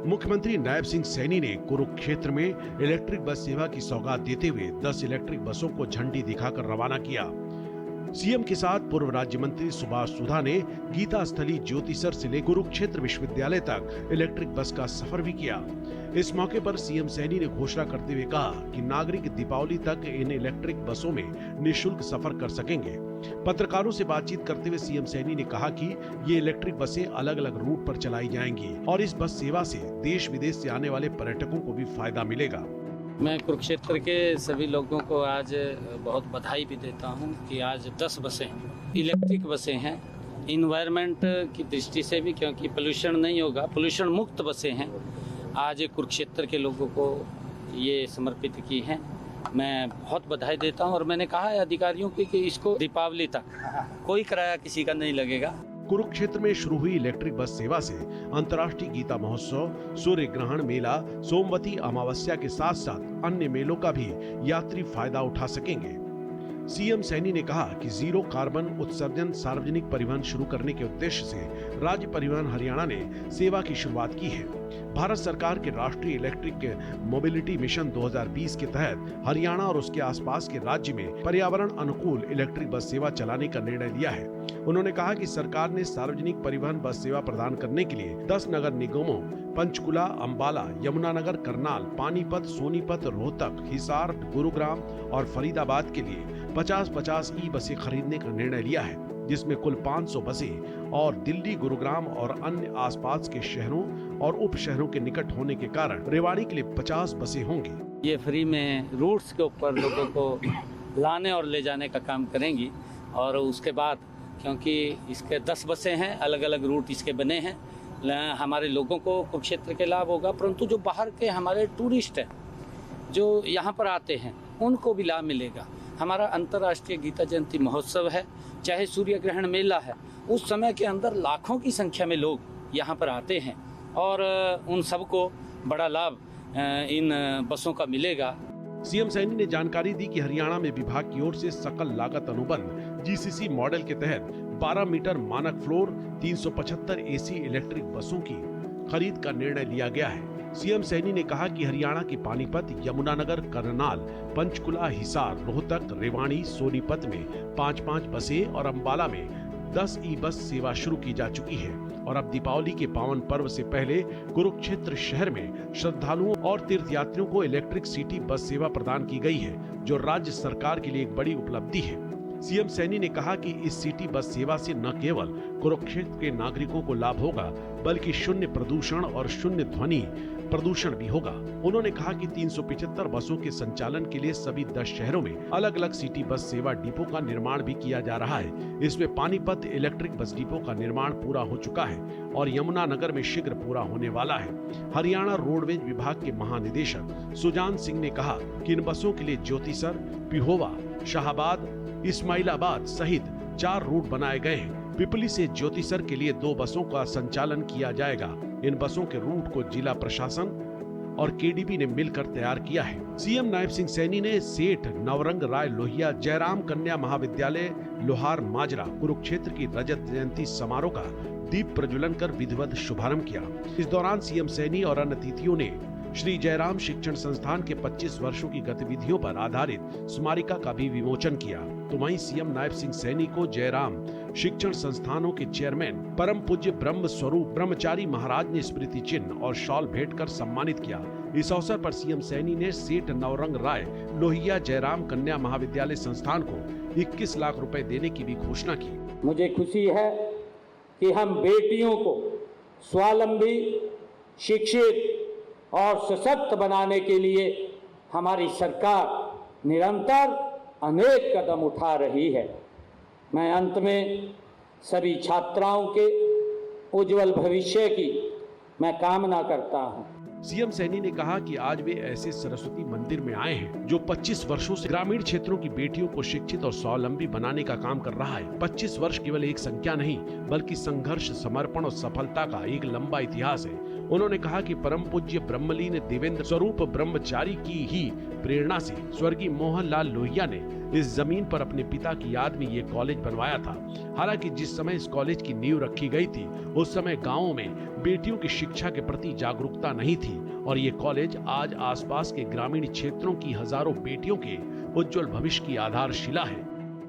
मुख्यमंत्री नायब सिंह सैनी ने कुरुक्षेत्र में इलेक्ट्रिक बस सेवा की सौगात देते हुए 10 इलेक्ट्रिक बसों को झंडी दिखाकर रवाना किया। सीएम के साथ पूर्व राज्य मंत्री सुभाष सुधा ने गीता स्थली ज्योतिसर से लेकर कुरुक्षेत्र विश्वविद्यालय तक इलेक्ट्रिक बस का सफर भी किया। इस मौके पर सीएम सैनी ने घोषणा करते हुए कहा कि नागरिक दीपावली तक इन इलेक्ट्रिक बसों में निःशुल्क सफर कर सकेंगे। पत्रकारों से बातचीत करते हुए सीएम सैनी ने कहा कि ये इलेक्ट्रिक बसें अलग अलग रूट पर चलाई जाएंगी और इस बस सेवा से देश विदेश से आने वाले पर्यटकों को भी फायदा मिलेगा। मैं कुरुक्षेत्र के सभी लोगों को आज बहुत बधाई भी देता हूं कि आज 10 बसें इलेक्ट्रिक बसें हैं। इन्वायरमेंट की दृष्टि से भी, क्योंकि पोल्यूशन नहीं होगा, पोल्यूशन मुक्त बसें हैं। आज कुरुक्षेत्र के लोगों को ये समर्पित की हैं। मैं बहुत बधाई देता हूं और मैंने कहा है अधिकारियों को कि इसको दीपावली तक कोई किराया किसी का नहीं लगेगा। कुरुक्षेत्र में शुरू हुई इलेक्ट्रिक बस सेवा से अंतर्राष्ट्रीय गीता महोत्सव, सूर्य ग्रहण मेला, सोमवती अमावस्या के साथ साथ अन्य मेलों का भी यात्री फायदा उठा सकेंगे। सीएम सैनी ने कहा कि जीरो कार्बन उत्सर्जन सार्वजनिक परिवहन शुरू करने के उद्देश्य से राज्य परिवहन हरियाणा ने सेवा की शुरुआत की है। भारत सरकार के राष्ट्रीय इलेक्ट्रिक मोबिलिटी मिशन 2020 के तहत हरियाणा और उसके आसपास के राज्य में पर्यावरण अनुकूल इलेक्ट्रिक बस सेवा चलाने का निर्णय लिया है। उन्होंने कहा कि सरकार ने सार्वजनिक परिवहन बस सेवा प्रदान करने के लिए 10 नगर निगमों पंचकुला, अंबाला, यमुनानगर, करनाल, पानीपत, सोनीपत, रोहतक, हिसार, गुरुग्राम और फरीदाबाद के लिए 50-50 ई बसें खरीदने का निर्णय लिया है, जिसमें कुल 500 बसें और दिल्ली, गुरुग्राम और अन्य आसपास के शहरों और उप शहरों के निकट होने के कारण रेवाड़ी के लिए 50 बसें होंगी। ये फ्री में रूट्स के ऊपर लोगों को लाने और ले जाने का काम करेंगी और उसके बाद, क्योंकि इसके 10 बसें हैं, अलग अलग रूट इसके बने हैं, हमारे लोगों को कुरुक्षेत्र के लाभ होगा, परंतु जो बाहर के हमारे टूरिस्ट हैं जो यहाँ पर आते हैं उनको भी लाभ मिलेगा। हमारा अंतर्राष्ट्रीय गीता जयंती महोत्सव है, चाहे सूर्य ग्रहण मेला है, उस समय के अंदर लाखों की संख्या में लोग यहाँ पर आते हैं और उन सबको बड़ा लाभ इन बसों का मिलेगा। सीएम सैनी ने जानकारी दी कि हरियाणा में विभाग की ओर से सकल लागत अनुबंध जीसीसी मॉडल के तहत 12 मीटर मानक फ्लोर 375 एसी इलेक्ट्रिक बसों की खरीद का निर्णय लिया गया है। सीएम सैनी ने कहा कि हरियाणा के पानीपत, यमुनानगर, करनाल, पंचकुला, हिसार, रोहतक, रेवाड़ी, सोनीपत में 5-5 बसें और अंबाला में 10 ई बस सेवा शुरू की जा चुकी है और अब दीपावली के पावन पर्व से पहले कुरुक्षेत्र शहर में श्रद्धालुओं और तीर्थयात्रियों को इलेक्ट्रिक सिटी बस सेवा प्रदान की गई है, जो राज्य सरकार के लिए एक बड़ी उपलब्धि है। सीएम सैनी ने कहा कि इस सिटी बस सेवा से न केवल कुरुक्षेत्र के नागरिकों को लाभ होगा, बल्कि शून्य प्रदूषण और शून्य ध्वनि प्रदूषण भी होगा। उन्होंने कहा कि 375 बसों के संचालन के लिए सभी 10 शहरों में अलग अलग सिटी बस सेवा डिपो का निर्माण भी किया जा रहा है। इसमें पानीपत इलेक्ट्रिक बस डिपो का निर्माण पूरा हो चुका है और यमुनानगर में शीघ्र पूरा होने वाला है। हरियाणा रोडवेज विभाग के महानिदेशक सुजान सिंह ने कहा कि इन बसों के लिए ज्योतिसर, पिहोवा, शाहबाद, इस्माइलाबाद सहित 4 रूट बनाए गए हैं। पिपली से ज्योतिसर के लिए 2 बसों का संचालन किया जाएगा। इन बसों के रूट को जिला प्रशासन और केडीबी ने मिलकर तैयार किया है। सीएम नायब सिंह सैनी ने सेठ नवरंग राय लोहिया जयराम कन्या महाविद्यालय लोहार माजरा कुरुक्षेत्र की रजत जयंती समारोह का दीप प्रज्वलन कर विधिवत शुभारंभ किया। इस दौरान सीएम सैनी और अन्य अतिथियों ने श्री जयराम शिक्षण संस्थान के 25 वर्षों की गतिविधियों पर आधारित स्मारिका का भी विमोचन किया। तो वहीं सीएम नायब सिंह सैनी को जयराम शिक्षण संस्थानों के चेयरमैन परम पूज्य ब्रह्म स्वरूप ब्रह्मचारी महाराज ने स्मृति चिन्ह और शॉल भेंट कर सम्मानित किया। इस अवसर पर सीएम सैनी ने सेठ नवरंग राय लोहिया जयराम कन्या महाविद्यालय संस्थान को 21 लाख रुपए देने की भी घोषणा की। मुझे खुशी है कि हम बेटियों को स्वावलंबी, शिक्षित और सशक्त बनाने के लिए हमारी सरकार निरंतर अनेक कदम उठा रही है। मैं अंत में सभी छात्राओं के उज्जवल भविष्य की मैं कामना करता हूं। सीएम सैनी ने कहा कि आज वे ऐसे सरस्वती मंदिर में आए हैं जो 25 वर्षों से ग्रामीण क्षेत्रों की बेटियों को शिक्षित और स्वावलंबी बनाने का काम कर रहा है। 25 वर्ष केवल एक संख्या नहीं, बल्कि संघर्ष, समर्पण और सफलता का एक लंबा इतिहास है। उन्होंने कहा कि परम पूज्य ब्रह्मलीन देवेंद्र स्वरूप ब्रह्मचारी की ही प्रेरणा से स्वर्गीय मोहन लाल लोहिया ने इस जमीन पर अपने पिता की याद में ये कॉलेज बनवाया था। हालांकि जिस समय इस कॉलेज की नींव रखी गई थी उस समय गांवों में बेटियों की शिक्षा के प्रति जागरूकता नहीं थी और ये कॉलेज आज आसपास के ग्रामीण क्षेत्रों की हजारों बेटियों के उज्जवल भविष्य की आधारशिला है।